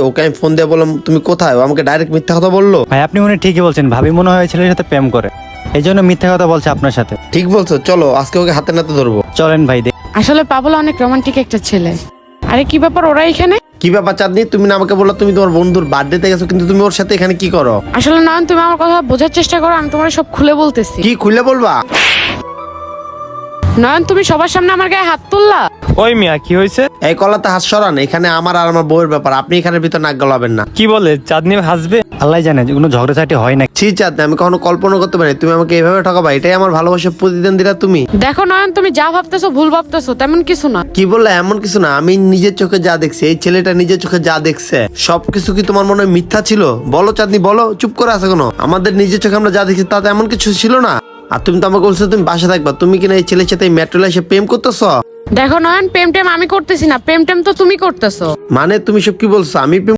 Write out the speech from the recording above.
ওকে আমি ফোন দিয়ে বললাম তুমি কোথায়, ও আমাকে ডাইরেক্ট মিথ্যা কথা বললো। ভাই আপনি মনে হয় ঠিকই বলছেন, ভাবি মনে হয় ছেলের সাথে প্রেম করে, এই জন্য মিথ্যা কথা বলছে আপনার সাথে। ঠিক বলছো, চলো আজকে ওকে হাতে নাতে ধরবো। চলেন ভাই আসলে পাবল অনেক রোমান্টিক একটা ছেলে। আরে কি ব্যাপার, ওরা এখানে? কি ব্যাপার চাঁদনি, তুমি না আমাকে বললো তুমি তোমার বন্ধুর বার্থডেতে গেছো, কিন্তু তুমি ওর সাথে এখানে কি করো? আসলে নয়ন, তুমি আমার কথা বোঝার চেষ্টা করো, আমি তোমার সব খুলে বলতেছি। কি খুলে বলবা? নয়ন, তুমি সবার সামনে আমার গায়ে হাত তুললা। ওই মিয়া কি হয়েছে? এই কলাতে হাত সরান, এখানে আমার আর আমার বউয়ের ব্যাপার, আপনি এখানের ভিতর নাক গলাবেন না। কি বলে চাঁদনি হাসবে? আল্লাহ জানে যে কোনো ঝগড়াঝাটি হয় না। ছি চাঁদনি, আমি কখনো কল্পনা করতে পারি তুমি আমাকে এইভাবে ঠকাবা। এটাই আমার ভালোবাসার প্রতিদিন দিলা তুমি। দেখো নয়ন, তুমি যা ভাবতেছো ভুল ভাবতেছো, তেমন কিছু না। কি বললে? এমন কিছু না, আমি নিজের চোখে যা দেখছি, এই ছেলেটা নিজের চোখে যা দেখছে সবকিছু কি তোমার মনে হয় মিথ্যা ছিল? বলো চাঁদনি বলো, চুপ করে আছে কোনো? আমাদের নিজের চোখে আমরা যা দেখছি তাতে এমন কিছু ছিল না। আর তুমি তো আমাকে বলছো তুমি বাসা থাকবা, তুমি কিনা এই ছেলের সাথে মেট্রোলে এসে প্রেম করতেছো। দেখো নয়ন, প্রেম টেম আমি করতেছি না, প্রেম টেম তো তুমি করতেছো। মানে তুমি সব কি বলছো? আমি প্রেম